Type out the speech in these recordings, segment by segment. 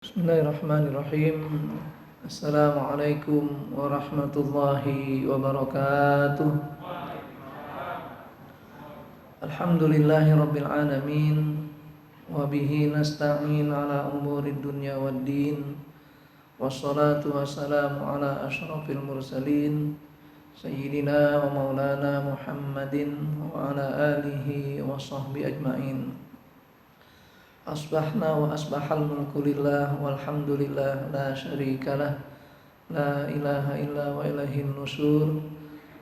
Bismillahirrahmanirrahim. Assalamualaikum warahmatullahi wabarakatuh. Alhamdulillahi rabbil alamin. Wabihi nasta'in ala umurid dunya waddin. Wassalatu wassalamu ala ashrafil mursalin Sayyidina wa maulana Muhammadin wa ala alihi wa sahbihi ajma'in. Asbahna wa asbahal mulku lillah walhamdulillah la syarikalah la ilaha illa wa ilahin nusur.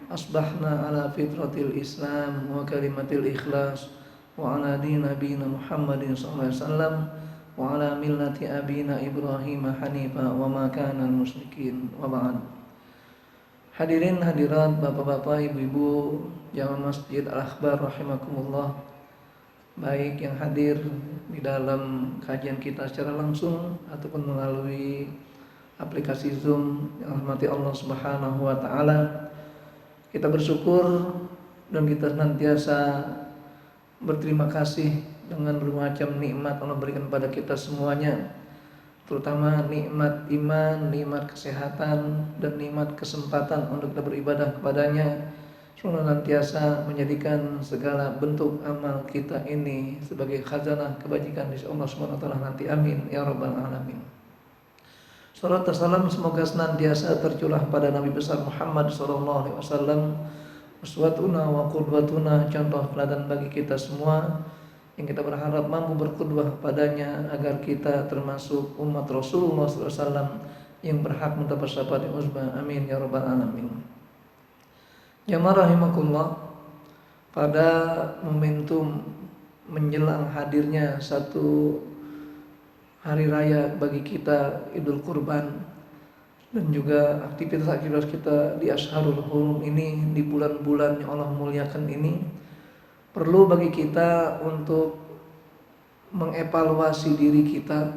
Asbahna ala fitratil islam wa kalimatil ikhlas wa ala din nabiyina Muhammadin sallallahu alaihi wasallam wa ala millati abina Ibrahim hanifa wa ma kana musyrikin wa ba'd. Hadirin hadirat, bapak-bapak, ibu-ibu jamaah Masjid Al-Akhbar rahimakumullah, baik yang hadir di dalam kajian kita secara langsung ataupun melalui aplikasi Zoom yang rahmati Allah Subhanahu wa taala. Kita bersyukur dan kita senantiasa berterima kasih dengan bermacam nikmat Allah berikan pada kita semuanya, terutama nikmat iman, nikmat kesehatan, dan nikmat kesempatan untuk kita beribadah kepadanya. Senantiasa menjadikan segala bentuk amal kita ini sebagai khazanah kebajikan di Allah Subhanahu wa taala nanti. Amin ya rabbal alamin. Salat dan salam semoga senantiasa tercurah pada Nabi besar Muhammad sallallahu alaihi wasallam, uswatuna wa qudwatuna, contoh teladan bagi kita semua yang kita berharap mampu berqudwah padanya agar kita termasuk umat Rasulullah sallallahu alaihi wasallam yang berhak mendapat syafaat yang uzma. Amin ya rabbal alamin. Jamaah rahimakumullah, pada momentum menjelang hadirnya satu hari raya bagi kita, Idul Kurban, dan juga aktivitas kita di Ashharul Hurum ini, di bulan-bulan yang Allah muliakan ini, perlu bagi kita untuk mengevaluasi diri kita,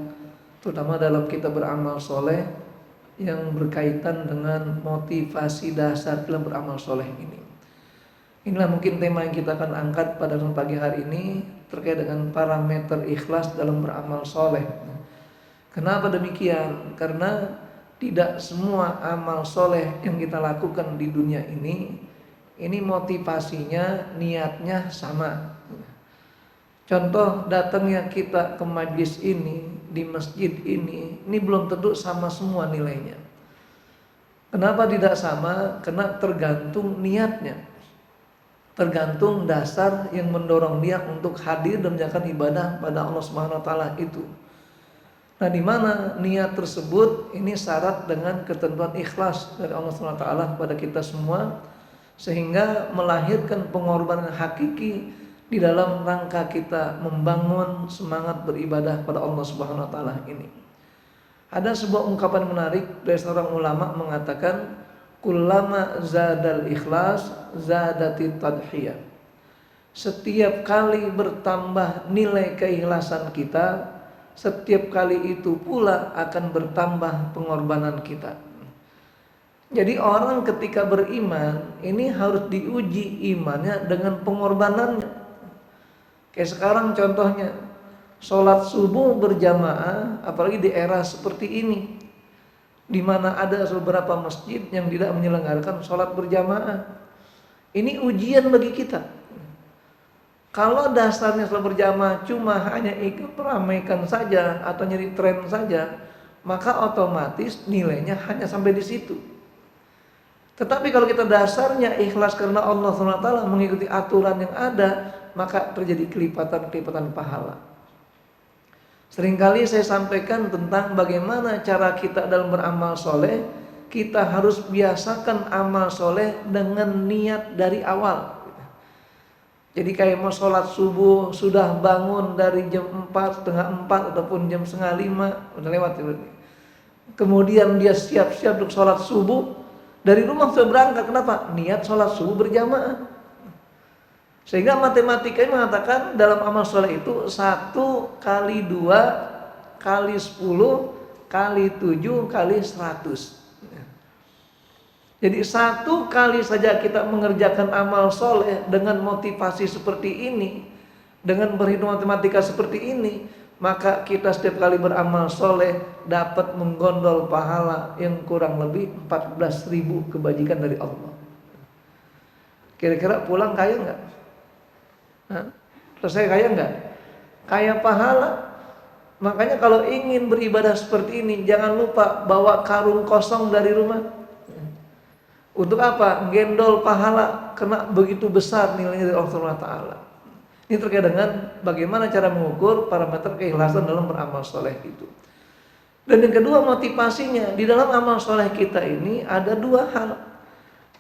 terutama dalam kita beramal soleh yang berkaitan dengan motivasi dasar dalam beramal soleh ini. Inilah mungkin tema yang kita akan angkat pada pagi hari ini, terkait dengan parameter ikhlas dalam beramal soleh. Kenapa demikian? Karena tidak semua amal soleh yang kita lakukan di dunia ini motivasinya, niatnya sama. Contoh, datangnya kita ke majlis ini, di masjid ini belum tentu sama semua nilainya. Kenapa tidak sama? Karena tergantung niatnya, tergantung dasar yang mendorong dia untuk hadir dan menjalankan ibadah pada Allah Subhanahu wa taala itu. Nah, di mana niat tersebut ini syarat dengan ketentuan ikhlas dari Allah Subhanahu wa taala kepada kita semua, sehingga melahirkan pengorbanan hakiki di dalam rangka kita membangun semangat beribadah pada Allah Subhanahu wa taala ini. Ada sebuah ungkapan menarik dari seorang ulama mengatakan, kullama zadal ikhlas zadatit tadhiyah. Setiap kali bertambah nilai keikhlasan kita, setiap kali itu pula akan bertambah pengorbanan kita. Jadi orang ketika beriman ini harus diuji imannya dengan pengorbanannya. Kayak sekarang contohnya, sholat subuh berjamaah, apalagi di era seperti ini, di mana ada beberapa masjid yang tidak menyelenggarakan sholat berjamaah. Ini ujian bagi kita. Kalau dasarnya sholat berjamaah cuma hanya ikut meramaikan saja atau nyari tren saja, maka otomatis nilainya hanya sampai di situ. Tetapi kalau kita dasarnya ikhlas karena Allah SWT, mengikuti aturan yang ada, maka terjadi kelipatan-kelipatan pahala. Seringkali saya sampaikan tentang bagaimana cara kita dalam beramal soleh. Kita harus biasakan amal soleh dengan niat dari awal. Jadi kayak mau sholat subuh, sudah bangun dari jam 4, setengah 4 ataupun jam setengah 5, udah lewat ya. Kemudian dia siap-siap untuk sholat subuh, dari rumah sudah berangkat. Kenapa? Niat sholat subuh berjamaah. Sehingga matematikanya mengatakan dalam amal soleh itu 1 kali 2 kali 10 kali 7 kali 100. Jadi 1 kali saja kita mengerjakan amal soleh dengan motivasi seperti ini, dengan berhitung matematika seperti ini, maka kita setiap kali beramal soleh dapat menggondol pahala yang kurang lebih 14.000 kebajikan dari Allah. Kira-kira pulang kaya nggak? Selesai kaya nggak? Kaya pahala. Makanya kalau ingin beribadah seperti ini, jangan lupa bawa karung kosong dari rumah. Untuk apa? Gendol pahala, karena begitu besar nilainya dari Allah Subhanahu wa taala. Ini terkait dengan bagaimana cara mengukur parameter keikhlasan dalam beramal soleh itu. Dan yang kedua, motivasinya di dalam amal soleh kita ini ada dua hal.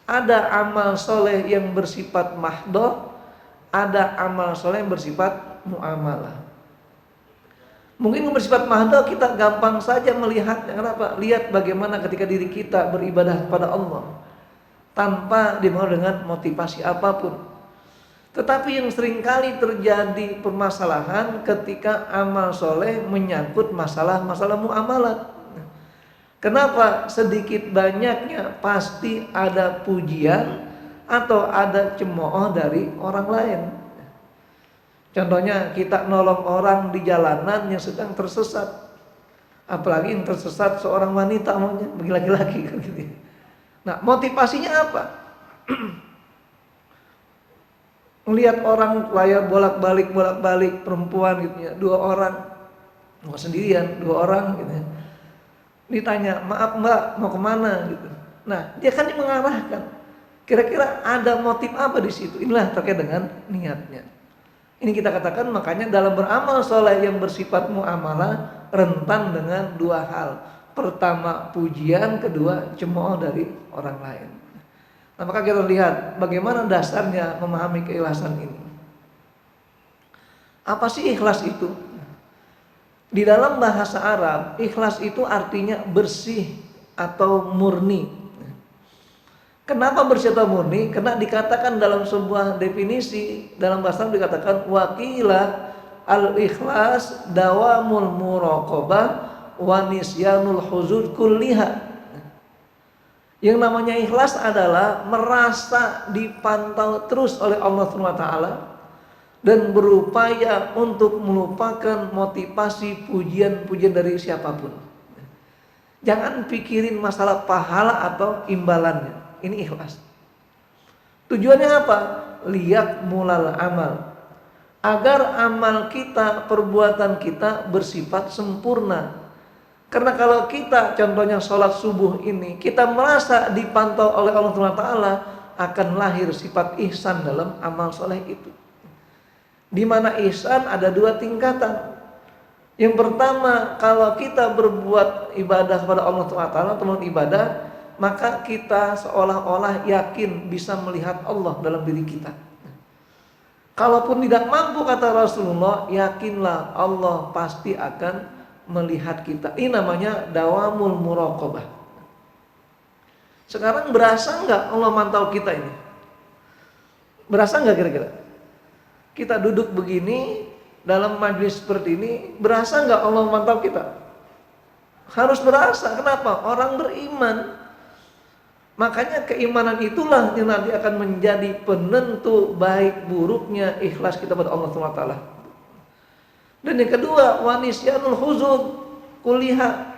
Ada amal soleh yang bersifat mahdoh, ada amal soleh yang bersifat muamalah. Mungkin yang bersifat mahdoh kita gampang saja melihatnya. Kenapa? Lihat bagaimana ketika diri kita beribadah kepada Allah tanpa dibawa dengan motivasi apapun. Tetapi yang seringkali terjadi permasalahan ketika amal soleh menyangkut masalah-masalah muamalat. Kenapa? Sedikit banyaknya pasti ada pujian atau ada cemooh dari orang lain. Contohnya kita nolong orang di jalanan yang sedang tersesat. Apalagi yang tersesat seorang wanita, bagi laki-laki kan gitu. Nah, motivasinya apa? Melihat orang layar bolak-balik perempuan gitu ya, 2 orang, mau sendirian 2 orang gitu ya. Ditanya, maaf mbak, mau kemana gitu. Nah, dia kan mengarahkan. Kira-kira ada motif apa di situ? Inilah terkait dengan niatnya. Ini kita katakan makanya dalam beramal soleh yang bersifat muamalah rentan dengan 2 hal. Pertama pujian, kedua cemooh dari orang lain. Nah, maka kita lihat bagaimana dasarnya memahami keikhlasan ini. Apa sih ikhlas itu? Di dalam bahasa Arab, ikhlas itu artinya bersih atau murni. Kenapa bersih atau murni? Karena dikatakan dalam sebuah definisi dalam bahasa Arab dikatakan waqila al-ikhlas dawamul muraqabah wa nisyanul huzur kulliha. Yang namanya ikhlas adalah merasa dipantau terus oleh Allah SWT dan berupaya untuk melupakan motivasi pujian-pujian dari siapapun. Jangan pikirin masalah pahala atau imbalannya. Ini ikhlas. Tujuannya apa? Liyak mulal amal. Agar amal kita, perbuatan kita bersifat sempurna. Karena kalau kita contohnya sholat subuh ini kita merasa dipantau oleh Allah SWT, akan lahir sifat ihsan dalam amal soleh itu. Di mana ihsan ada 2 tingkatan. Yang pertama, kalau kita berbuat ibadah kepada Allah SWT atau ibadah, maka kita seolah-olah yakin bisa melihat Allah dalam diri kita. Kalaupun tidak mampu, kata Rasulullah, yakinlah Allah pasti akan melihat kita. Ini namanya dawamul muraqabah. Sekarang berasa nggak Allah mantau kita ini? Berasa nggak kira-kira? Kita duduk begini dalam majelis seperti ini, berasa nggak Allah mantau kita? Harus berasa. Kenapa? Orang beriman. Makanya keimanan itulah yang nanti akan menjadi penentu baik buruknya ikhlas kita pada Allah SWT. Dan yang kedua, wanisyanul huzud kuliha.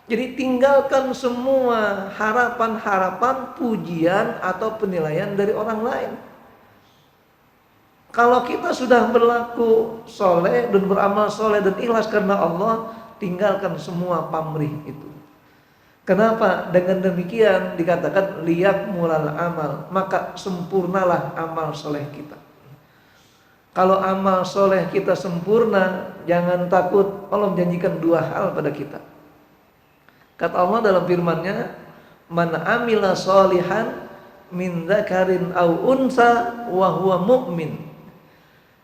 Jadi tinggalkan semua harapan-harapan pujian atau penilaian dari orang lain. Kalau kita sudah berlaku soleh dan beramal soleh dan ikhlas karena Allah, tinggalkan semua pamrih itu. Kenapa? Dengan demikian dikatakan liyak mulal amal, maka sempurnalah amal soleh kita. Kalau amal soleh kita sempurna, jangan takut, Allah menjanjikan 2 hal pada kita. Kata Allah dalam firman-Nya, man amila sholihan min dzakarin aw unsa wa huwa mu'min.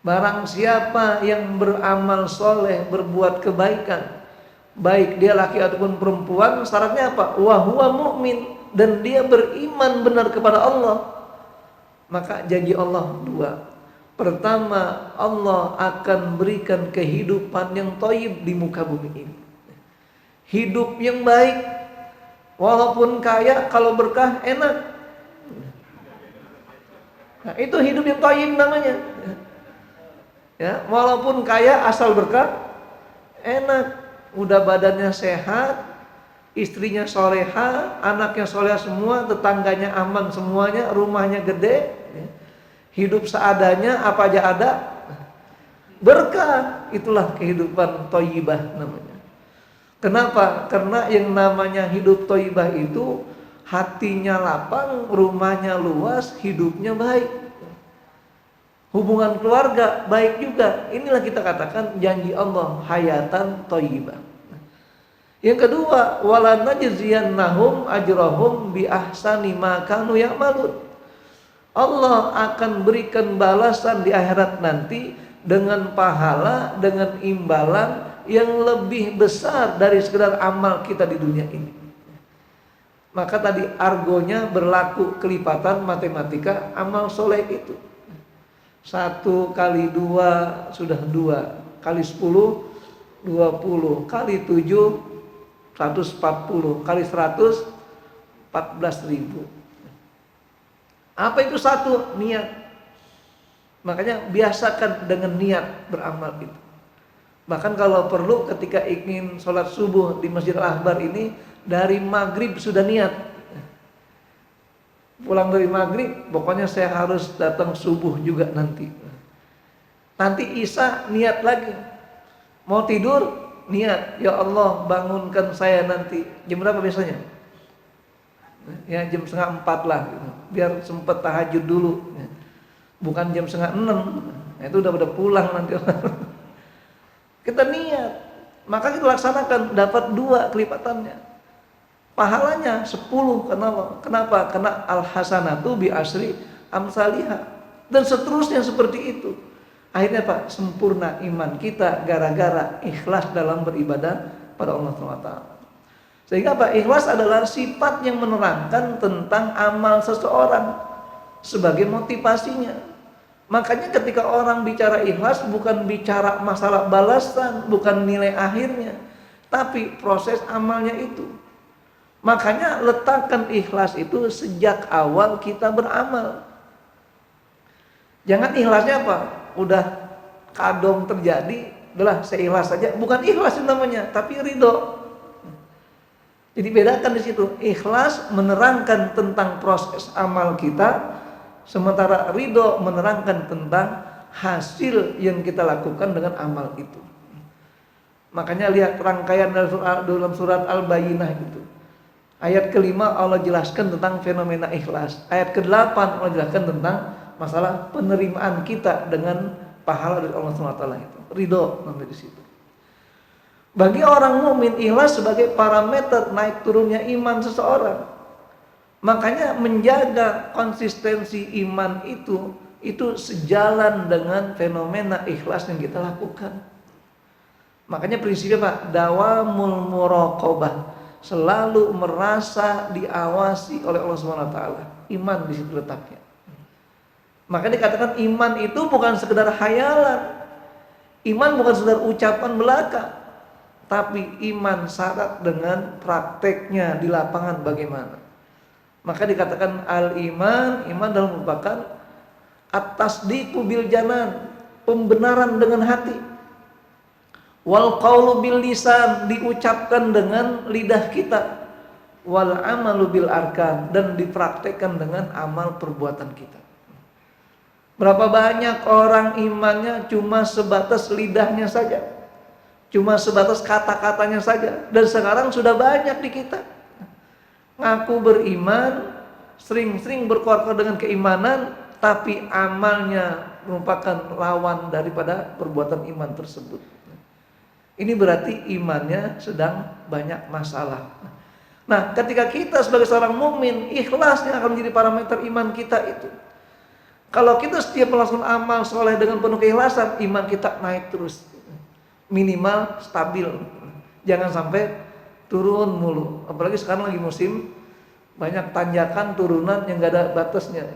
Barang siapa yang beramal soleh, berbuat kebaikan, baik dia laki ataupun perempuan, syaratnya apa? Wa huwa mu'min, dan dia beriman benar kepada Allah. Maka janji Allah 2. Pertama, Allah akan berikan kehidupan yang thayyib di muka bumi ini. Hidup yang baik. Walaupun kaya, kalau berkah enak. Nah, itu hidup yang thayyib namanya. Ya, walaupun kaya asal berkah enak, udah badannya sehat, istrinya soleha, anaknya soleha semua, tetangganya aman semuanya, rumahnya gede, hidup seadanya, apa aja ada, berkah. Itulah kehidupan thayyibah namanya. Kenapa? Karena yang namanya hidup thayyibah itu hatinya lapang, rumahnya luas, hidupnya baik. Hubungan keluarga baik juga. Inilah kita katakan janji Allah, hayatan thayyibah. Yang kedua, wala najziyannahum ajrahum bi ahsani ma kanu ya'malun. Allah akan berikan balasan di akhirat nanti dengan pahala, dengan imbalan yang lebih besar dari sekedar amal kita di dunia ini. Maka tadi argonya berlaku kelipatan matematika amal soleh itu. 1 kali 2 sudah 2, kali 10 20, kali 7 140, kali 100 14.000. Apa itu 1? Niat. Makanya biasakan dengan niat beramal itu. Bahkan kalau perlu ketika ingin sholat subuh di Masjid Al-Akbar ini, dari maghrib sudah niat. Pulang dari maghrib, pokoknya saya harus datang subuh juga nanti. Nanti isya niat lagi. Mau tidur niat, ya Allah bangunkan saya nanti. Jam berapa biasanya? Ya jam 3:30 lah gitu. Biar sempat tahajud dulu. Bukan jam 5:30. Itu udah pulang nanti. Kita niat, maka kita laksanakan, dapat 2 kelipatannya. Pahalanya 10. Kenapa? Karena al-hasanatu bi asri amsalihha. Dan seterusnya seperti itu. Akhirnya Pak, sempurna iman kita gara-gara ikhlas dalam beribadah pada Allah SWT. Sehingga Pak, ikhlas adalah sifat yang menerangkan tentang amal seseorang sebagai motivasinya. Makanya ketika orang bicara ikhlas bukan bicara masalah balasan, bukan nilai akhirnya, tapi proses amalnya itu. Makanya letakkan ikhlas itu sejak awal kita beramal. Jangan ikhlasnya apa? Udah kadong terjadi, udahlah saya ikhlas saja. Bukan ikhlas itu namanya, tapi ridho. Jadi bedakan di situ. Ikhlas menerangkan tentang proses amal kita, sementara ridho menerangkan tentang hasil yang kita lakukan dengan amal itu. Makanya lihat rangkaian dalam surat Al-Bayyinah itu. Ayat ke-5 Allah jelaskan tentang fenomena ikhlas. Ayat ke-8 Allah jelaskan tentang masalah penerimaan kita dengan pahala dari Allah SWT itu. Ridho nanti di situ. Bagi orang mukmin, ikhlas sebagai parameter naik turunnya iman seseorang. Makanya menjaga konsistensi iman itu sejalan dengan fenomena ikhlas yang kita lakukan. Makanya prinsipnya Pak, dawamul muraqabah, selalu merasa diawasi oleh Allah SWT. Iman di situ letaknya. Maka dikatakan iman itu bukan sekedar khayalan. Iman bukan sekedar ucapan belaka, tapi iman syarat dengan prakteknya di lapangan bagaimana. Maka dikatakan al-iman, iman dalam merupakan at-tasdiqu bil janan, pembenaran dengan hati. Wal qaulu bil lisan, diucapkan dengan lidah kita. Wal amalu bil arkan, dan dipraktekkan dengan amal perbuatan kita. Berapa banyak orang imannya cuma sebatas lidahnya saja, cuma sebatas kata-katanya saja, dan sekarang sudah banyak di kita ngaku beriman, sering-sering berkuar-kuar dengan keimanan, tapi amalnya merupakan lawan daripada perbuatan iman tersebut. Ini berarti imannya sedang banyak masalah. Nah, ketika kita sebagai seorang mukmin, ikhlasnya akan menjadi parameter iman kita itu. Kalau kita setiap melakukan amal soleh dengan penuh keikhlasan, iman kita naik terus. Minimal stabil. Jangan sampai turun mulu. Apalagi sekarang lagi musim banyak tanjakan, turunan yang gak ada batasnya.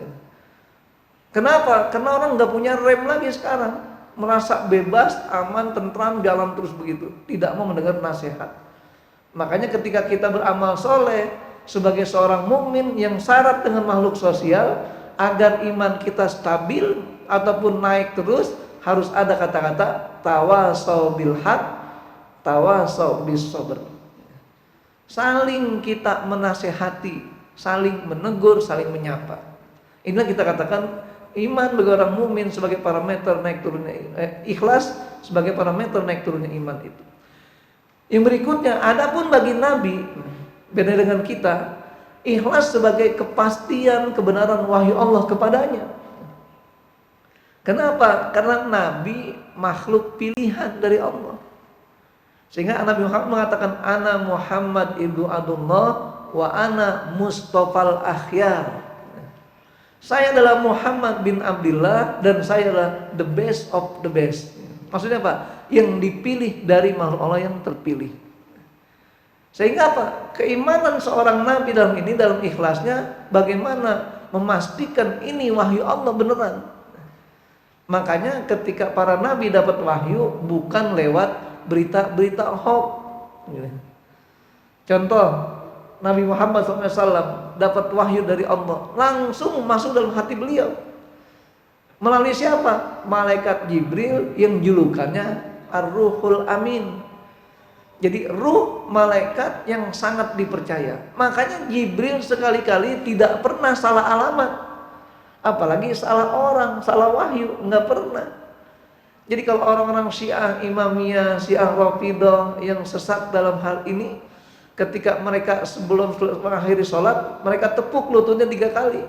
Kenapa? Karena orang gak punya rem lagi sekarang. Merasa bebas, aman, tentram, jalan terus begitu. Tidak mau mendengar nasihat. Makanya ketika kita beramal soleh sebagai seorang mukmin yang syarat dengan makhluk sosial, agar iman kita stabil ataupun naik terus, harus ada kata-kata tawasau bil haq tawasau bis sabr. Saling kita menasehati, saling menegur, saling menyapa. Inilah kita katakan iman bagi orang mukmin sebagai parameter naik turunnya ikhlas sebagai parameter naik turunnya iman itu. Yang berikutnya, adapun bagi Nabi beda dengan kita, ikhlas sebagai kepastian kebenaran wahyu Allah kepadanya. Kenapa? Karena Nabi makhluk pilihan dari Allah. Sehingga Nabi Muhammad mengatakan ana Muhammad ibnu Abdullah wa ana Mustofal Akhyar. Saya adalah Muhammad bin Abdullah dan saya adalah the best of the best. Maksudnya apa? Yang dipilih dari makhluk Allah yang terpilih. Sehingga apa? Keimanan seorang nabi dalam ikhlasnya bagaimana memastikan ini wahyu Allah beneran. Makanya ketika para nabi dapat wahyu bukan lewat berita-berita hoax. Contoh, Nabi Muhammad SAW dapat wahyu dari Allah, langsung masuk dalam hati beliau. Melalui siapa? Malaikat Jibril yang julukannya Ar-Ruhul Amin. Jadi ruh malaikat yang sangat dipercaya. Makanya Jibril sekali-kali tidak pernah salah alamat. Apalagi salah orang, salah wahyu, nggak pernah. Jadi kalau orang-orang Syiah Imamiyah, Syiah Rafidhah yang sesat dalam hal ini, ketika mereka sebelum mengakhiri sholat, mereka tepuk lututnya 3 kali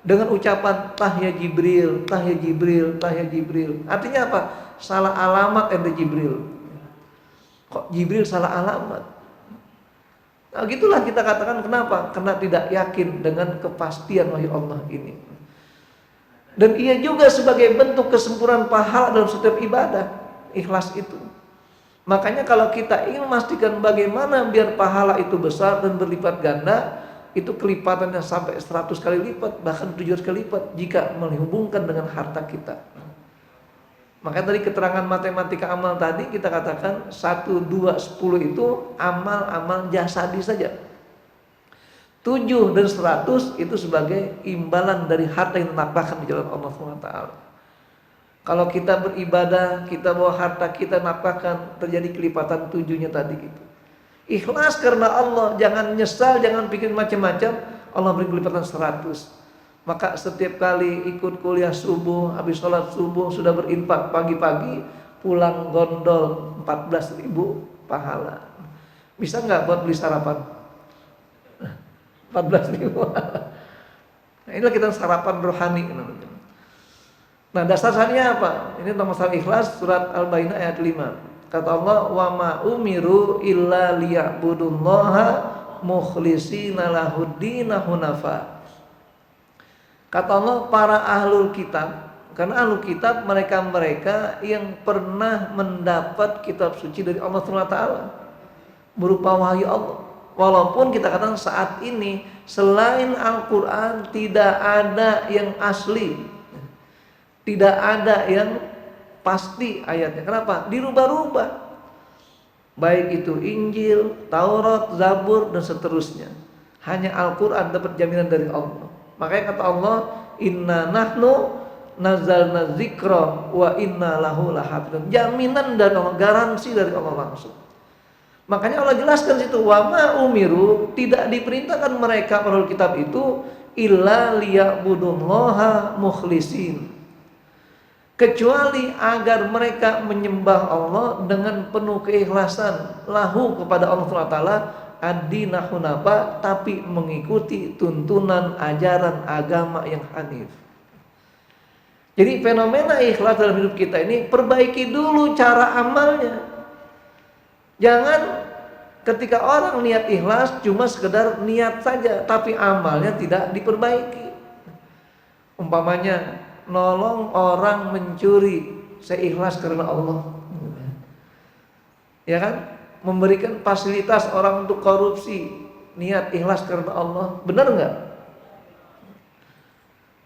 dengan ucapan Tahya Jibril, Tahya Jibril, Tahya Jibril. Artinya apa? Salah alamat ente Jibril. Kok Jibril salah alamat? Nah, gitulah kita katakan kenapa? Karena tidak yakin dengan kepastian wahyu Allah ini. Dan ia juga sebagai bentuk kesempurnaan pahala dalam setiap ibadah, ikhlas itu. Makanya kalau kita ingin memastikan bagaimana biar pahala itu besar dan berlipat ganda, itu kelipatannya sampai 100 kali lipat, bahkan 700 kali lipat jika menghubungkan dengan harta kita. Makanya tadi keterangan matematika amal tadi kita katakan 1, 2, 10 itu amal-amal jasadi saja. 7 dan 100 itu sebagai imbalan dari harta yang dinafkahkan di jalan Allah SWT. Kalau kita beribadah, kita bawa harta kita nafkahkan, terjadi kelipatan 7-nya tadi gitu. Ikhlas karena Allah, jangan nyesal, jangan pikir macam-macam, Allah beri kelipatan 100. Maka setiap kali ikut kuliah subuh, habis sholat subuh sudah berinfak pagi-pagi, pulang gondol 14.000 pahala. Bisa nggak buat beli sarapan? 14.000. Nah, inilah kita sarapan rohani. Nah, dasarnya apa? Ini tentang masalah ikhlas, surat Al-Baqarah ayat 5. Kata Allah, wa ma umiru illa liya'budullaha mukhlishina lahuddina hunafa. Kata Allah, para ahlul kitab, karena ahlul kitab mereka yang pernah mendapat kitab suci dari Allah SWT berupa wahyu Allah. Walaupun kita katakan saat ini selain Al-Quran tidak ada yang asli, tidak ada yang pasti ayatnya. Kenapa? Dirubah-rubah. Baik itu Injil, Taurat, Zabur dan seterusnya. Hanya Al-Quran dapat jaminan dari Allah. Makanya kata Allah, inna nahnu nazzalna dzikra wa inna lahu lahafidun. Jaminan dari Allah, garansi dari Allah langsung. Makanya Allah jelaskan situ, wa ma umiru, tidak diperintahkan mereka para kitab itu illa liya'budullaha mukhlisin, kecuali agar mereka menyembah Allah dengan penuh keikhlasan lahu kepada Allah SWT, ad-dina hunafa, tapi mengikuti tuntunan ajaran agama yang hanif. Jadi fenomena ikhlas dalam hidup kita ini, perbaiki dulu cara amalnya. Jangan ketika orang niat ikhlas cuma sekedar niat saja, tapi amalnya tidak diperbaiki. Umpamanya nolong orang mencuri, saya ikhlas karena Allah, ya kan? Memberikan fasilitas orang untuk korupsi, niat ikhlas karena Allah, benar nggak?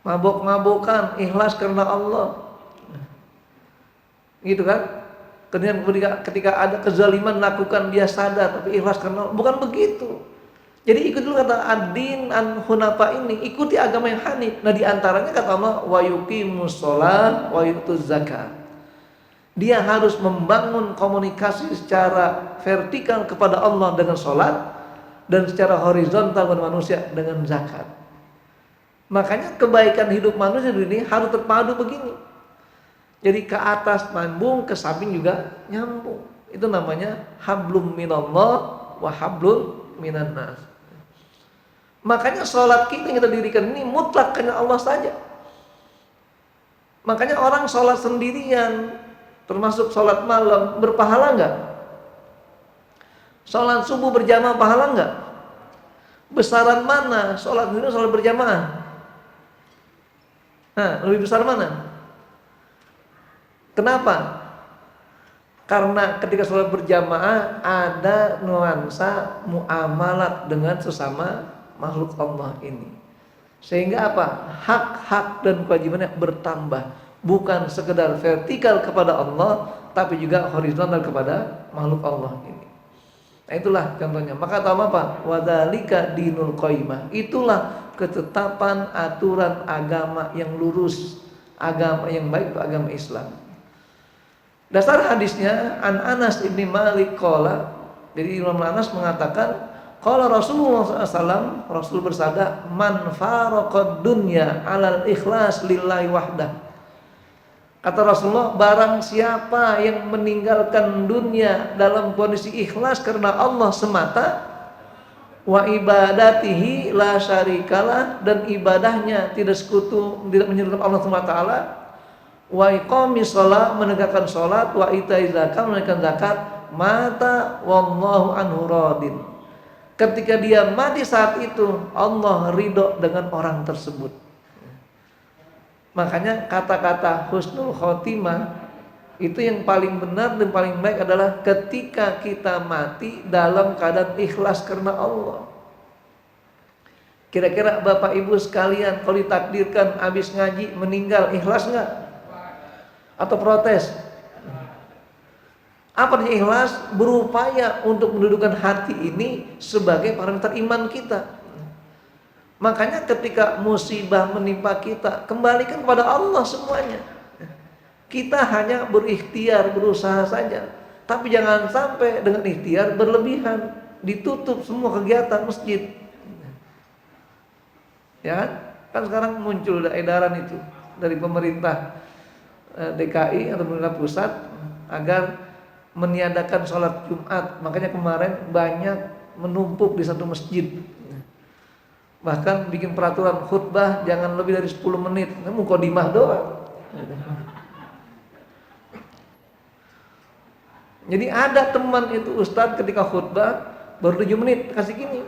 Mabok-mabokan, ikhlas karena Allah, gitu kan? Kemudian ketika ada kezaliman lakukan, dia sadar tapi ikhlas karena Allah, bukan begitu. Jadi ikut dulu kata ad-din an hunafa ini, ikuti agama yang hanif. Nah diantaranya kata Allah, wa yuqimus sholat wa yutuz zakat. Dia harus membangun komunikasi secara vertikal kepada Allah dengan sholat, dan secara horizontal kepada manusia dengan zakat. Makanya kebaikan hidup manusia ini harus terpadu begini. Jadi ke atas nyambung, ke samping juga nyambung. Itu namanya hablum minallah wa hablum minan nas. Makanya sholat kita yang kita dirikan ini mutlak hanya Allah saja. Makanya orang sholat sendirian, termasuk sholat malam, berpahala enggak? Sholat subuh berjamaah pahala enggak? Besaran mana sholat sendiri, sholat berjamaah? Nah, lebih besar mana? Kenapa? Karena ketika sholat berjamaah ada nuansa muamalat dengan sesama makhluk Allah ini. Sehingga apa? Hak-hak dan kewajibannya bertambah. Bukan sekedar vertikal kepada Allah, tapi juga horizontal kepada makhluk Allah ini. Nah, itulah contohnya. Maka tahu apa? Wadzalika dinul qayyimah. Itulah ketetapan aturan agama yang lurus, agama yang baik, itu agama Islam. Dasar hadisnya an Anas ibni Malik qala. Jadi Imam Anas mengatakan qala Rasulullah SAW, Rasul bersabda, man faraqad dunya alal ikhlas lillahi wahdah. Kata Rasulullah, barang siapa yang meninggalkan dunia dalam kondisi ikhlas karena Allah semata, wa ibadatihi la syarikalah, dan ibadahnya tidak sekutu, tidak menyekutukan Allah SWT, wa iqamis shalah, menegakkan salat, wa itai zakat, menunaikan zakat, mata wallahu anhu radin. Ketika dia mati saat itu, Allah ridho dengan orang tersebut. Makanya kata-kata husnul khotimah itu yang paling benar dan paling baik adalah ketika kita mati dalam keadaan ikhlas karena Allah. Kira-kira Bapak Ibu sekalian, kalau ditakdirkan habis ngaji meninggal, ikhlas nggak? Atau protes? Apa artinya ikhlas? Berupaya untuk mendudukan hati ini sebagai parameter iman kita. Makanya ketika musibah menimpa kita, kembalikan kepada Allah semuanya. Kita hanya berikhtiar, berusaha saja. Tapi jangan sampai dengan ikhtiar berlebihan, ditutup semua kegiatan masjid. Ya kan sekarang muncul edaran itu dari pemerintah DKI atau pemerintah pusat agar meniadakan sholat Jumat. Makanya kemarin banyak menumpuk di satu masjid. Bahkan bikin peraturan khutbah jangan lebih dari 10 menit. Muqaddimah doang. Jadi ada teman itu ustadz ketika khutbah baru 7 menit kasih gini.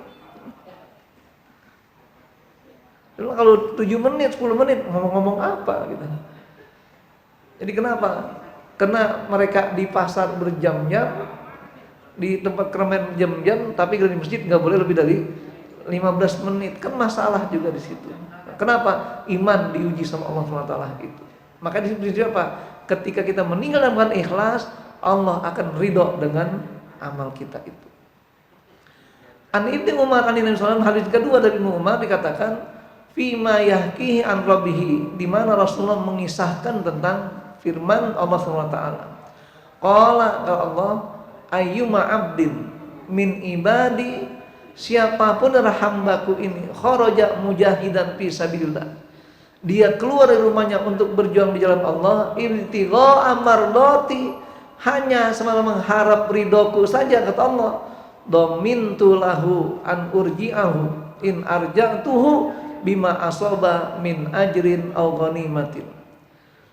Lalu kalau 7 menit, 10 menit ngomong-ngomong apa gitu. Jadi kenapa? Karena mereka di pasar berjam-jam, di tempat keramaian jam-jam, tapi di masjid nggak boleh lebih dari 15 menit. Kan masalah juga di situ. Kenapa? Iman diuji sama Allah SWT itu. Maka di situ apa? Ketika kita meninggal dalam keadaan ikhlas, Allah akan ridho dengan amal kita itu. An Ibnu Umar an Nabi sallallahu alaihi wasallam, hadis kedua dari Ibnu Umar dikatakan fima yahkihi an rabbihi, di mana Rasulullah mengisahkan tentang firman Allah SWT. Qala Allah, ayyuma abdin min ibadi, siapapun dari hambaku ini kharaja mujahidan fi sabilillah, dia keluar dari rumahnya untuk berjuang di jalan Allah, ibtigha amardati, hanya semata mengharap ridhoku saja, kata Allah, dhamintu lahu an urji'ahu in arja'tuhu bima asaba min ajrin aw ghanimatin,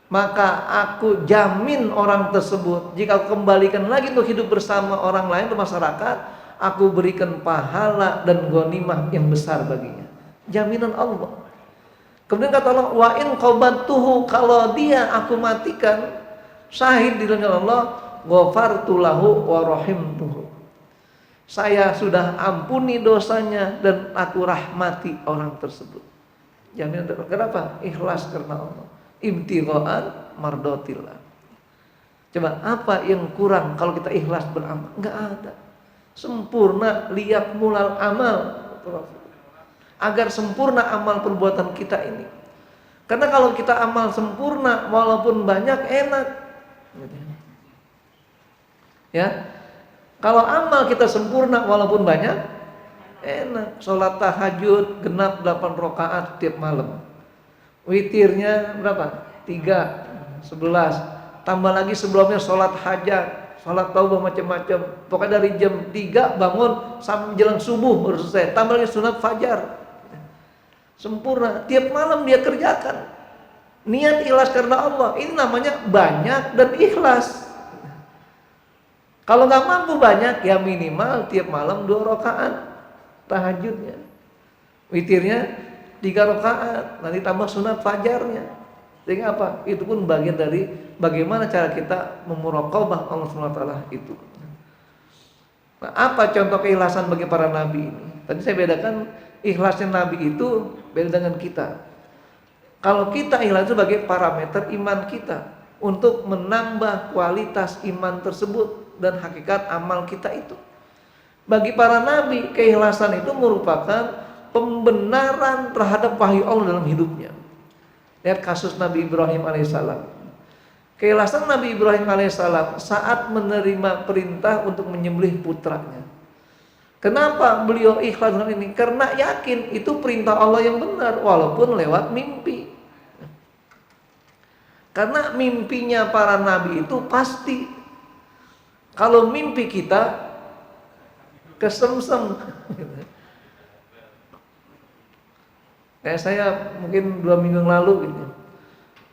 maka aku jamin orang tersebut jika aku kembalikan lagi untuk hidup bersama orang lain di masyarakat, aku berikan pahala dan ghanimah yang besar baginya. Jaminan Allah. Kemudian kata Allah, wa in qabattuhu, kalau dia aku matikan syahid di dalam Allah, ghafartu lahu wa rahimtuhu, saya sudah ampuni dosanya dan aku rahmati orang tersebut. Jaminan. Kenapa? Ikhlas karena Allah. Ibtigha'an mardatillah. Coba apa yang kurang kalau kita ikhlas beramal? Enggak ada. Sempurna liyakmulal amal, agar sempurna amal perbuatan kita ini. Karena kalau kita amal sempurna walaupun banyak enak, Ya. Kalau amal kita sempurna walaupun banyak, enak. Sholat tahajud genap 8 rakaat tiap malam. Witirnya berapa? 3, 11. Tambah lagi sebelumnya sholat hajat, sholat taubah macam-macam. Pokoknya dari jam 3 bangun sampai menjelang subuh baru selesai. Tambah lagi sunat fajar. Sempurna. Tiap malam dia kerjakan. Niat ikhlas karena Allah. Ini namanya banyak dan ikhlas. Kalau nggak mampu banyak, ya minimal tiap malam 2 rakaat tahajudnya, witirnya 3 rakaat, nanti tambah sunat fajarnya. Sehingga apa? Itu pun bagian dari bagaimana cara kita memuraqabah Allah SWT itu. Nah, apa contoh keikhlasan bagi para nabi ini? Tadi saya bedakan ikhlasnya nabi itu beda dengan kita. Kalau kita ikhlas itu sebagai parameter iman kita untuk menambah kualitas iman tersebut dan hakikat amal kita itu. Bagi para nabi, keikhlasan itu merupakan pembenaran terhadap wahyu Allah dalam hidupnya. Lihat kasus Nabi Ibrahim alaihissalam. Keikhlasan Nabi Ibrahim alaihissalam saat menerima perintah untuk menyembelih putranya. Kenapa beliau ikhlas dengan ini? Karena yakin itu perintah Allah yang benar walaupun lewat mimpi. Karena mimpinya para nabi itu pasti. Kalau mimpi kita kesemsem, kayak saya mungkin 2 minggu yang lalu gitu.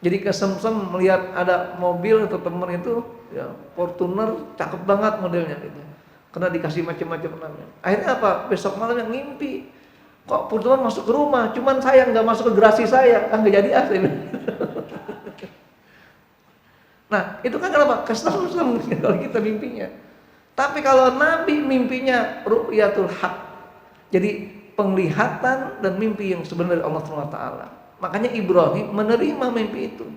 Jadi kesemsem melihat ada mobil atau teman itu, ya Fortuner cakep banget modelnya gitu. Karena dikasih macam-macam namanya. Akhirnya apa? Besok malamnya ngimpi. Kok Fortuner masuk ke rumah, cuman saya nggak masuk ke garasi saya, kan nggak jadi saya. Nah, itu kan kenapa? Kesemsem kalau kita mimpinya. Tapi kalau Nabi mimpinya ru'yatul haq. Jadi penglihatan dan mimpi yang sebenarnya Allah SWT. Makanya Ibrahim menerima mimpi itu.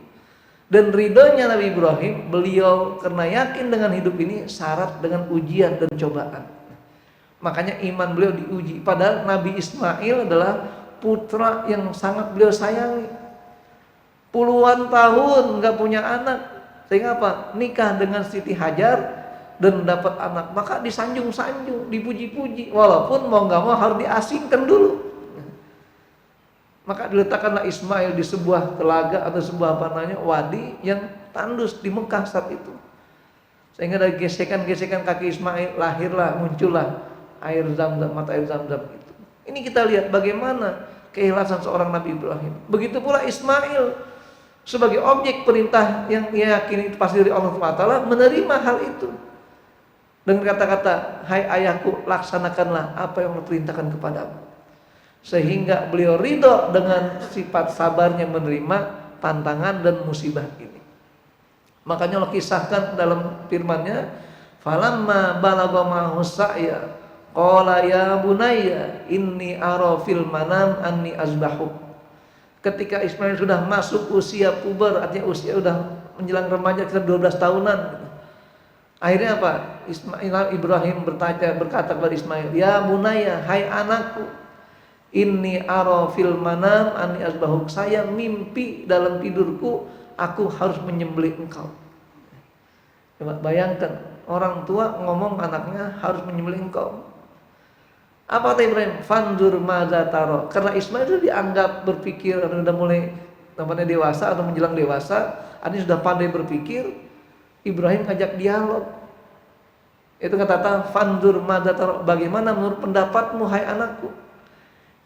Dan ridhonya Nabi Ibrahim, beliau karena yakin dengan hidup ini syarat dengan ujian dan cobaan. Makanya iman beliau diuji. Padahal Nabi Ismail adalah putra yang sangat beliau sayangi. Puluhan tahun nggak punya anak. Sehingga apa? Nikah dengan Siti Hajar dan dapat anak, maka disanjung-sanjung, dipuji-puji, walaupun mau nggak mau harus diasingkan dulu. Maka diletakkanlah Ismail di sebuah telaga atau sebuah wadi yang tandus di Mekah saat itu. Sehingga dari gesekan-gesekan kaki Ismail lahirlah, muncullah air Zamzam, mata air Zamzam itu. Ini kita lihat bagaimana keikhlasan seorang Nabi Ibrahim. Begitu pula Ismail sebagai objek perintah yang ia yakini itu pasti dari Allah SWT, menerima hal itu dengan kata-kata, hai ayahku, laksanakanlah apa yang Allah perintahkan kepadamu. Sehingga beliau ridho dengan sifat sabarnya menerima tantangan dan musibah ini. Makanya Allah kisahkan dalam firman-Nya, falamma balagha ma'ahu sa'ya qala ya bunayya inni ara fil manam anni azbahuk. Ketika Ismail sudah masuk usia puber, artinya usia sudah menjelang remaja, sekitar 12 tahunan. Akhirnya apa? Ibrahim berkata kepada Ismail, ya bunaya, hai anakku, inni ara fil manam anni azbahuk. Saya mimpi dalam tidurku, aku harus menyembelih engkau. Coba bayangkan, orang tua ngomong anaknya harus menyembelih engkau. Apa kata Ibrahim? Fanzur madza taro. Karena Ismail itu dianggap berpikir sudah mulai namanya dewasa atau menjelang dewasa, artinya sudah pandai berpikir. Ibrahim ngajak dialog. Itu kata fanzur madza taro. Bagaimana menurut pendapatmu hai anakku?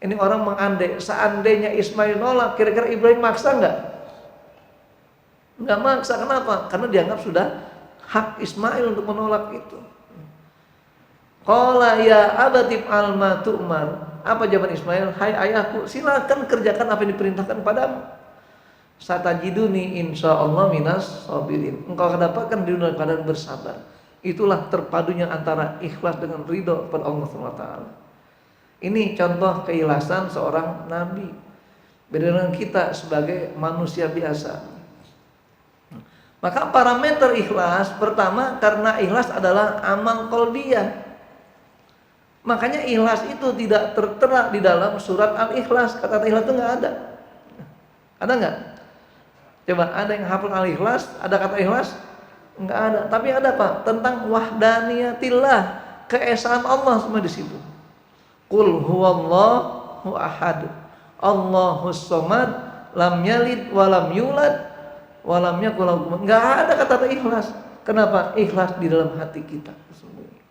Ini orang mengandai, seandainya Ismail nolak, kira-kira Ibrahim maksa enggak? Enggak maksa. Kenapa? Karena dianggap sudah hak Ismail untuk menolak itu. Qala ya abatib alma tu'mar. Apa jawaban Ismail? Hai ayahku, silakan kerjakan apa yang diperintahkan padamu. Satajiduni insyaallah minas sabirin. Engkau akan dapatkan di dunia keadaan bersabar. Itulah terpadunya antara ikhlas dengan ridho kepada Allah SWT. Ini contoh keikhlasan seorang nabi. Beda dengan kita sebagai manusia biasa. Maka parameter ikhlas pertama, karena ikhlas adalah amal qalbiyah. Makanya ikhlas itu tidak tertera di dalam surat Al-Ikhlas. Kata ikhlas itu nggak ada. Ada nggak? Coba ada yang hafal Al-Ikhlas? Ada kata ikhlas? Enggak ada. Tapi ada apa? Tentang wahdaniyatillah, keesaan Allah semua di situ. Qul huwallahu ahad, Allahus samad, lam yalid walam yulad walam yakul lahu kufuwan. Enggak ada kata ikhlas. Kenapa? Ikhlas di dalam hati kita sesungguhnya.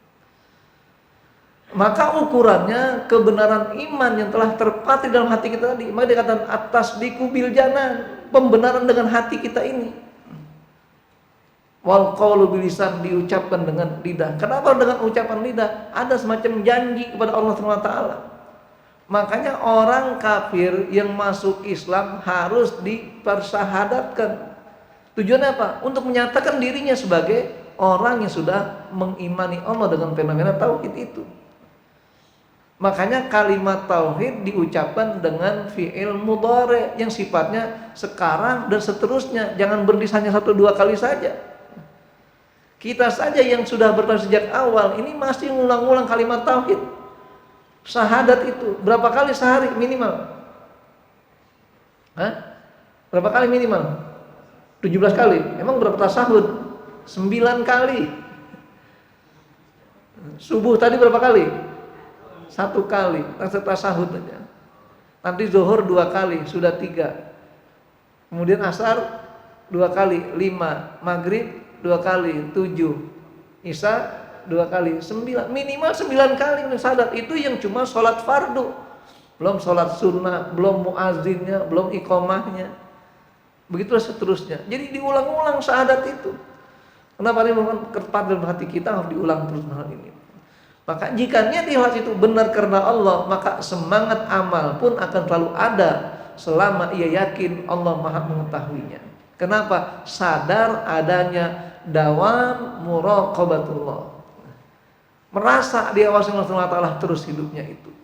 Maka ukurannya kebenaran iman yang telah terpatri dalam hati kita tadi. Maka dikatakan at-tasdiqu bil janan, pembenaran dengan hati kita ini. Wal qaulu bil lisan, diucapkan dengan lidah. Kenapa dengan ucapan lidah? Ada semacam janji kepada Allah Subhanahu wa taala. Makanya orang kafir yang masuk Islam harus dipersyahadatkan. Tujuannya apa? Untuk menyatakan dirinya sebagai orang yang sudah mengimani Allah dengan fenomena tauhid itu. Makanya kalimat tauhid diucapkan dengan fi'il mudhari yang sifatnya sekarang dan seterusnya. Jangan berhenti hanya 1-2 kali saja. Kita saja yang sudah bertauhid sejak awal ini masih ngulang-ulang kalimat tauhid. Syahadat itu berapa kali sehari minimal? Hah? Berapa kali minimal? 17 kali. Emang berapa tasyahud? 9 kali. Subuh tadi berapa kali? 1 kali, tasyahud aja. Nanti zuhur 2 kali, sudah 3. Kemudian asar 2 kali, 5. Maghrib 2 kali, 7. Isya 2 kali, 9. Minimal 9 kali syahadat. Itu yang cuma sholat fardu. Belum sholat sunnah, belum muazzinnya, belum iqomahnya. Begitulah seterusnya. Jadi diulang-ulang syahadat itu. Kenapa ini memang ketat dalam hati kita, harus diulang terus hal ini. Maka jika niat ikhlas itu benar karena Allah, maka semangat amal pun akan selalu ada selama ia yakin Allah Maha mengetahuinya. Kenapa? Sadar adanya dawam muraqabatullah. Merasa diawasi Allah Subhanahu wa taala terus hidupnya itu.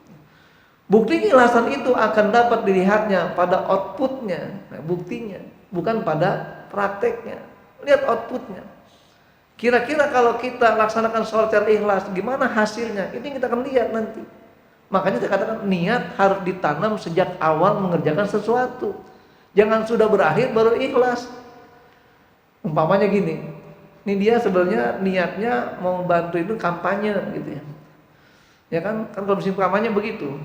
Bukti keikhlasan itu akan dapat dilihatnya pada outputnya. Nah, buktinya bukan pada prakteknya. Lihat outputnya. Kira-kira kalau kita laksanakan sholat secara ikhlas, gimana hasilnya? Ini kita akan lihat nanti. Makanya kita katakan niat harus ditanam sejak awal mengerjakan sesuatu. Jangan sudah berakhir baru ikhlas. Umpamanya gini, ini dia sebenarnya niatnya mau bantu itu kampanye gitu ya. Ya kan kalau musim kampanye begitu.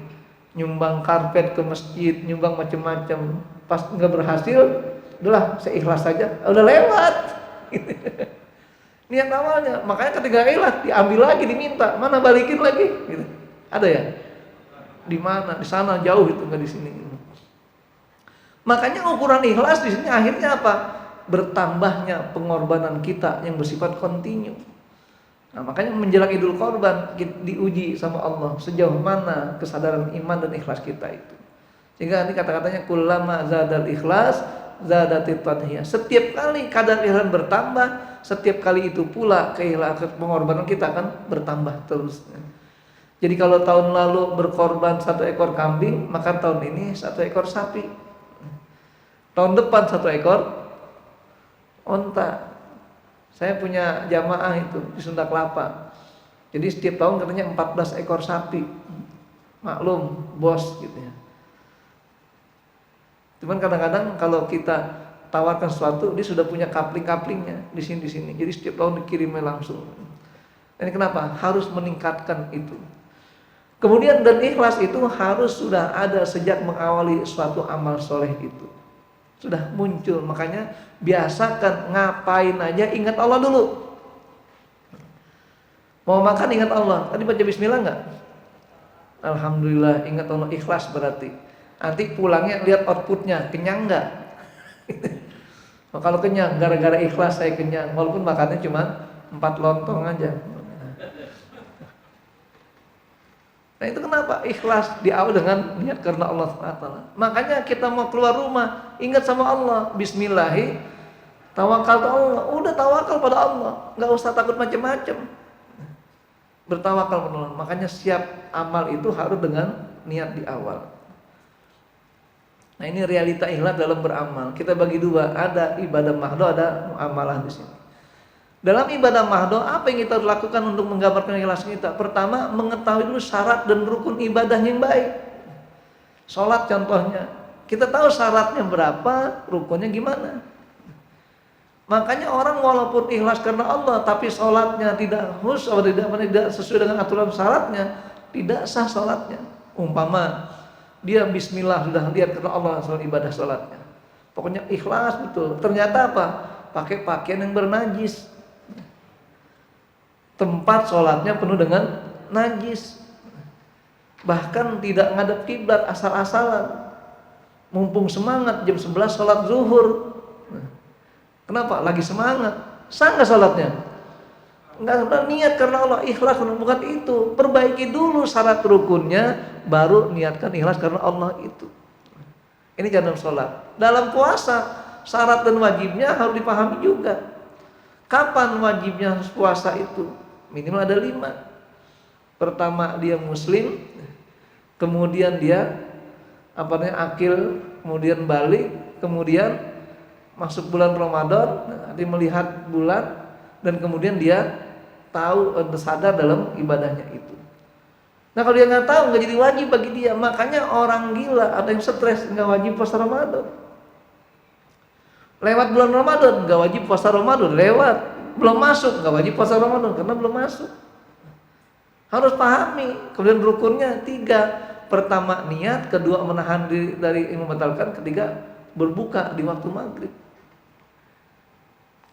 Nyumbang karpet ke masjid, nyumbang macam-macam. Pas nggak berhasil, udahlah saya ikhlas saja. Udah lewat. Niat awalnya, makanya ketika ikhlas diambil lagi, diminta, mana balikin lagi, gitu. Ada ya? Di mana? Di sana jauh itu, nggak di sini. Makanya ukuran ikhlas di sini akhirnya apa? Bertambahnya pengorbanan kita yang bersifat kontinu. Nah, makanya menjelang Idul Korban diuji sama Allah sejauh mana kesadaran iman dan ikhlas kita itu. Sehingga ini kata-katanya kullama zadal ikhlas zadatit tadhiyah. Setiap kali kadar ikhlas bertambah, setiap kali itu pula keikhlasan pengorbanan kita akan bertambah terus. Jadi kalau tahun lalu berkorban 1 ekor kambing, maka tahun ini 1 ekor sapi. Tahun depan 1 ekor onta. Saya punya jamaah itu di Sunda Kelapa. Jadi setiap tahun katanya 14 ekor sapi. Maklum, bos gitu ya. Cuman kadang-kadang kalau kita tawarkan sesuatu, dia sudah punya kapling-kaplingnya di sini. Jadi setiap tahun dikirimnya langsung. Ini kenapa? Harus meningkatkan itu. Kemudian dan ikhlas itu harus sudah ada sejak mengawali suatu amal soleh itu. Sudah muncul, makanya biasakan ngapain aja ingat Allah dulu. Mau makan ingat Allah. Tadi baca bismillah enggak? Alhamdulillah, ingat Allah, ikhlas berarti. Nanti pulangnya lihat outputnya, kenyang enggak? Nah, kalau kenyang, gara-gara ikhlas saya kenyang, walaupun makannya cuma 4 lontong aja. Nah itu kenapa? Ikhlas di awal dengan niat karena Allah SWT. Makanya kita mau keluar rumah, ingat sama Allah. Bismillahi, tawakal ke Allah. Udah tawakal pada Allah, nggak usah takut macam-macam. Bertawakal pada Allah. Makanya siap amal itu harus dengan niat di awal. Nah ini realita ikhlas dalam beramal. Kita bagi 2, ada ibadah mahdo, ada muamalah di sini. Dalam ibadah mahdo, apa yang kita lakukan untuk menggambarkan ikhlas kita? Pertama, mengetahui dulu syarat dan rukun ibadah yang baik. Sholat contohnya, kita tahu syaratnya berapa, rukunnya gimana. Makanya orang walaupun ikhlas karena Allah tapi sholatnya tidak tidak sesuai dengan aturan syaratnya, tidak sah sholatnya. Umpama dia bismillah sudah lihat karena Allah soal ibadah sholatnya, pokoknya ikhlas betul. Ternyata apa? Pakai pakaian yang bernajis, tempat sholatnya penuh dengan najis, bahkan tidak ngadep kiblat, asal-asalan. Mumpung semangat jam 11 sholat zuhur. Kenapa? Lagi semangat. Sah nggak sholatnya? Nggak, udah niat karena Allah, ikhlas. Bukan itu. Perbaiki dulu syarat rukunnya, baru niatkan ikhlas karena Allah itu. Ini dalam sholat. Dalam puasa, syarat dan wajibnya harus dipahami juga. Kapan wajibnya puasa itu? Minimal ada 5. Pertama dia muslim, kemudian dia akil, kemudian balik, kemudian masuk bulan Ramadan, dia melihat bulan, dan kemudian dia tahu, sadar dalam ibadahnya itu. Nah kalau dia nggak tahu, nggak jadi wajib bagi dia. Makanya orang gila, ada yang stres nggak wajib puasa Ramadan. Lewat bulan Ramadan nggak wajib puasa Ramadan, lewat belum masuk nggak wajib puasa Ramadan karena belum masuk. Harus pahami. Kemudian rukunnya 3. Pertama niat, kedua menahan diri dari yang membatalkan, ketiga berbuka di waktu maghrib.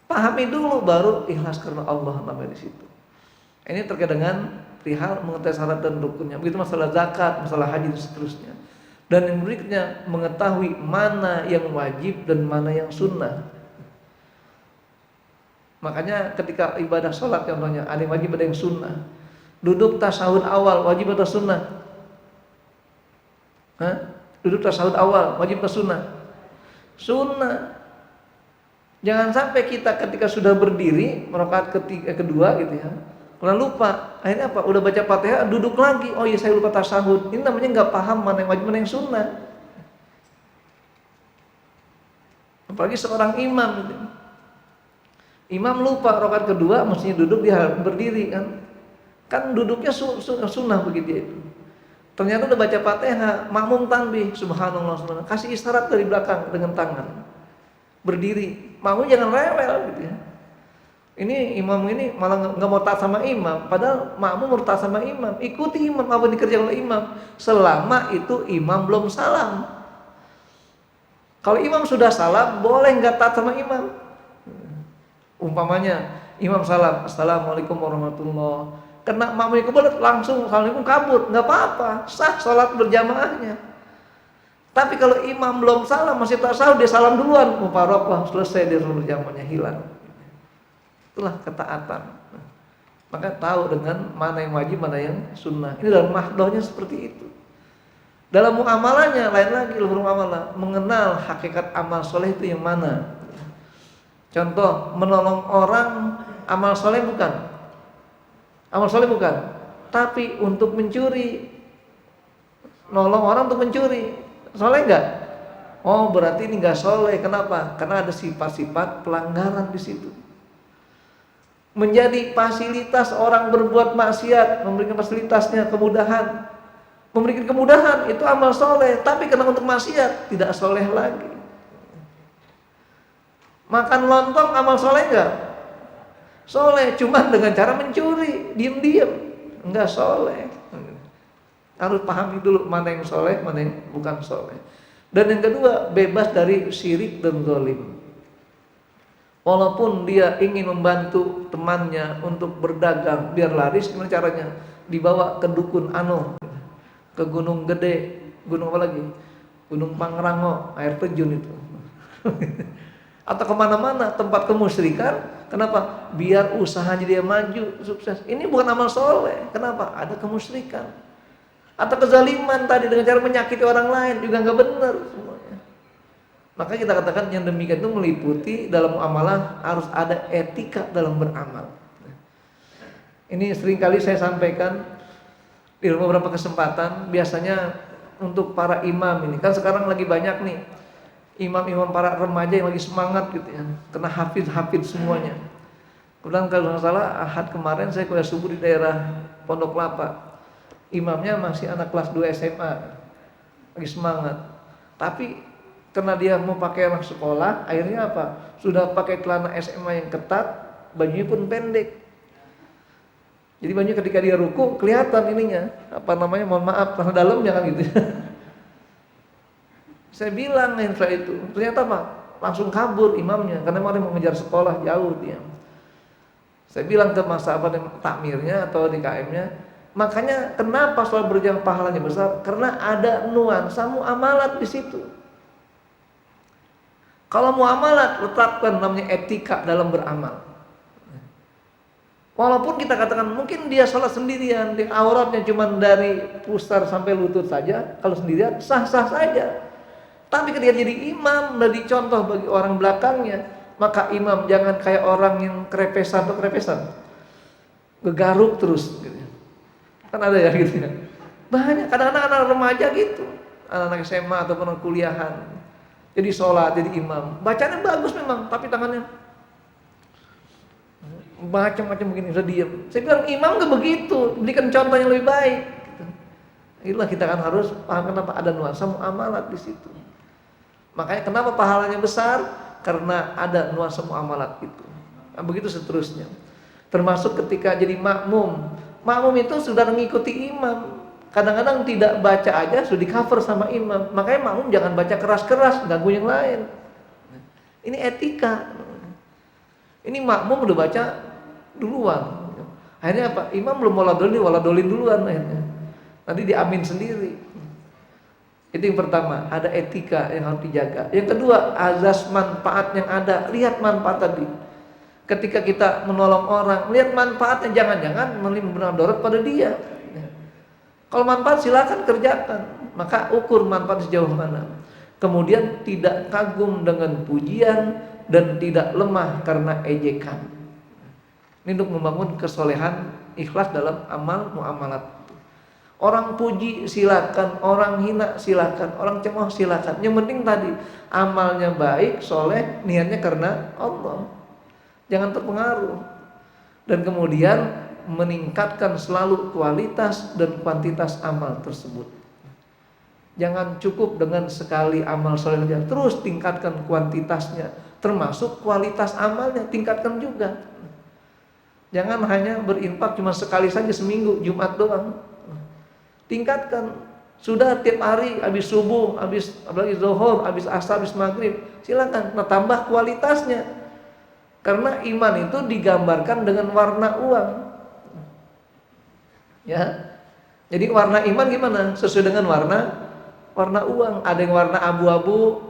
Pahami dulu baru ikhlas karena Allah namanya di situ. Ini terkait dengan perihal mengetahui syarat dan rukunnya. Begitu masalah zakat, masalah haji dan seterusnya. Dan yang berikutnya mengetahui mana yang wajib dan mana yang sunnah. Makanya ketika ibadah sholat contohnya ada yang wajib ada yang sunnah. Duduk tasyahud awal wajib atau sunnah? Duduk tasyahud awal wajib atau sunnah? Sunnah. Jangan sampai kita ketika sudah berdiri rakaat kedua gitu ya, kemudian lupa, akhirnya apa? Udah baca Fatihah duduk lagi, oh iya saya lupa tasyahud. Ini namanya nggak paham mana yang wajib mana yang sunnah. Apalagi seorang imam gitu. Imam lupa rakaat kedua mestinya duduk, dia berdiri kan duduknya sunnah begitu dia itu. Ternyata udah baca Fatihah, makmum tanbih, subhanallah, subhanallah, kasih isyarat dari belakang dengan tangan, berdiri. Makmum jangan rewel gitu ya. Ini imam ini malah nggak mau taat sama imam, padahal makmum harus taat sama imam. Ikuti imam apa yang dikerjakan oleh imam, selama itu imam belum salam. Kalau imam sudah salam, boleh nggak taat sama imam. Umpamanya imam salam, assalamualaikum warahmatullah, kena makmum kebelet langsung assalamualaikum kabur, nggak apa-apa, sah sholat berjamaahnya. Tapi kalau imam belum salam masih tasyahud, dia salam duluan, mufaraqah, selesai dia sholat berjamaahnya hilang. Itulah ketaatan. Maka tahu dengan mana yang wajib, mana yang sunnah. Ini dalam mahdohnya seperti itu. Dalam muamalahnya lain lagi, dalam muamalah mengenal hakikat amal soleh itu yang mana. Contoh menolong orang, amal soleh bukan. Amal soleh bukan, tapi untuk mencuri. Nolong orang untuk mencuri, soleh enggak? Oh berarti ini enggak soleh. Kenapa? Karena ada sifat-sifat pelanggaran di situ. Menjadi fasilitas orang berbuat maksiat, memberikan fasilitasnya kemudahan, memberikan kemudahan itu amal soleh. Tapi karena untuk maksiat tidak soleh lagi. Makan lontong amal soleh enggak? Soleh, cuma dengan cara mencuri, diam-diam, enggak soleh. Harus pahami dulu mana yang soleh, mana yang bukan soleh. Dan yang kedua, bebas dari syirik dan zalim. Walaupun dia ingin membantu temannya untuk berdagang biar laris, gimana caranya? Dibawa ke dukun ke Gunung Gede, gunung apa lagi? Gunung Pangrango, air terjun itu. Atau kemana-mana tempat kemusyrikan. Kenapa? Biar usahanya dia maju, sukses. Ini bukan amal soleh. Kenapa? Ada kemusyrikan. Atau kezaliman tadi dengan cara menyakiti orang lain juga nggak benar semuanya. Maka kita katakan yang demikian itu meliputi dalam muamalah harus ada etika dalam beramal. Ini seringkali saya sampaikan di beberapa kesempatan, biasanya untuk para imam ini kan sekarang lagi banyak nih imam-imam para remaja yang lagi semangat gitu ya, kena hafid semuanya. Kemudian kalau nggak salah Ahad kemarin saya kuliah subuh di daerah Pondok Kelapa. Imamnya masih anak kelas 2 SMA, lagi semangat. Tapi Karena dia mau pakai anak sekolah, akhirnya apa? Sudah pakai celana SMA yang ketat, bajunya pun pendek. Jadi bajunya ketika dia ruku kelihatan ininya, apa namanya, mohon maaf, karena dalamnya kan gitu. Saya bilang setelah itu, ternyata apa? Langsung kabur imamnya, karena mau mengejar sekolah jauh dia. Saya bilang ke mas sahabat takmirnya atau di KM-nya, makanya kenapa soal berjamaah pahalanya besar? Karena ada nuansa muamalat di situ. Kalau muamalat, letakkan namanya etika dalam beramal. Walaupun kita katakan mungkin dia salat sendirian, dia auratnya cuma dari pusar sampai lutut saja, kalau sendirian sah-sah saja. Tapi ketika jadi imam, menjadi contoh bagi orang belakangnya, maka imam jangan kayak orang yang kerepesan atau kerepesan, gegaruk terus gitu. Kan ada ya gitu ya. Banyak kadang-kadang anak remaja gitu, anak-anak SMA ataupun kuliahan. Jadi sholat, jadi imam, bacanya bagus memang, tapi tangannya macam-macam begini, bisa diam. Saya bilang imam gak begitu, berikan contoh yang lebih baik. Gitu. Itulah kita kan harus paham kenapa ada nuansa muamalat di situ. Makanya kenapa pahalanya besar? Karena ada nuansa muamalat itu. Nah, begitu seterusnya. Termasuk ketika jadi makmum. Makmum itu sudah mengikuti imam. Kadang-kadang tidak baca aja sudah di cover sama imam. Makanya makmum jangan baca keras-keras, ganggu yang lain. Ini etika. Ini makmum udah baca duluan. Akhirnya apa? Imam belum waladolin duluan akhirnya. Nanti diamin sendiri. Itu yang pertama, ada etika yang harus dijaga. Yang kedua, azas manfaat yang ada. Lihat manfaat tadi. Ketika kita menolong orang, lihat manfaatnya, jangan-jangan memberikan darurat pada dia. Kalau manfaat silakan kerjakan, maka ukur manfaat sejauh mana. Kemudian tidak kagum dengan pujian dan tidak lemah karena ejekan. Ini untuk membangun kesolehan ikhlas dalam amal muamalat. Orang puji silakan, orang hina silakan, orang cemooh silakan. Yang penting tadi amalnya baik, soleh, niatnya karena Allah. Jangan terpengaruh. Dan kemudian meningkatkan selalu kualitas dan kuantitas amal tersebut. Jangan cukup dengan sekali amal soleh, terus tingkatkan kuantitasnya, termasuk kualitas amalnya tingkatkan juga. Jangan hanya berinfak cuma sekali saja seminggu, Jumat doang. Tingkatkan, sudah tiap hari, habis subuh, habis apalagi zuhur, habis asar, habis maghrib, silakan. Nah, tambah kualitasnya, karena iman itu digambarkan dengan warna uang. Ya, jadi warna iman gimana? Sesuai dengan warna uang. Ada yang warna abu-abu,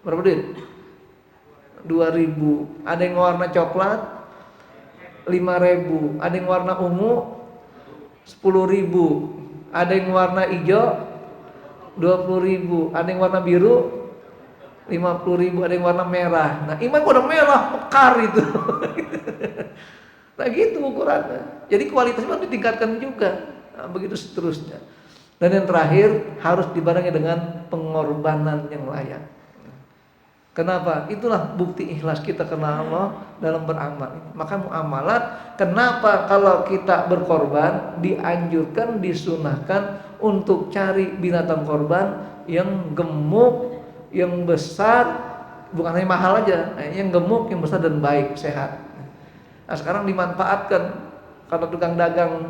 berapa duit? 2.000. Ada yang warna coklat, 5.000. Ada yang warna ungu, 10.000. Ada yang warna hijau, 20.000. Ada yang warna biru, 50.000. Ada yang warna merah. Nah, iman warna merah, mekar itu. Nah, gitu ukurannya. Jadi kualitasnya harus ditingkatkan juga. Nah, begitu seterusnya. Dan yang terakhir harus dibarengi dengan pengorbanan yang layak. Kenapa? Itulah bukti ikhlas kita karena Allah dalam beramal. Maka muamalat, kenapa kalau kita berkorban dianjurkan, disunahkan untuk cari binatang korban yang gemuk, yang besar, bukan hanya mahal aja, yang gemuk, yang besar dan baik, sehat. Nah, sekarang dimanfaatkan kata tukang dagang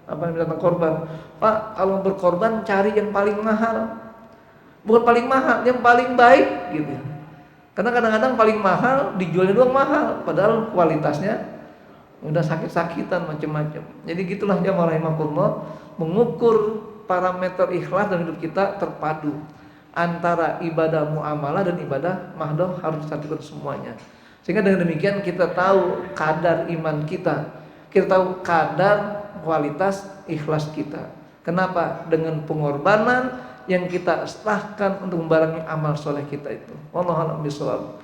binatang korban. Pak, kalau berkorban cari yang paling mahal. Bukan paling mahal, yang paling baik gitu. Karena kadang-kadang paling mahal dijualnya doang mahal, padahal kualitasnya udah sakit-sakitan macam-macam. Jadi gitulah jamaah rahimakumullah, mengukur parameter ikhlas dalam hidup kita terpadu antara ibadah muamalah dan ibadah mahdoh, harus disatukan semuanya. Sehingga dengan demikian kita tahu kadar iman kita, kita tahu kadar kualitas ikhlas kita. Kenapa? Dengan pengorbanan yang kita serahkan untuk membarengi amal soleh kita itu. Wallahu a'lam bishawab.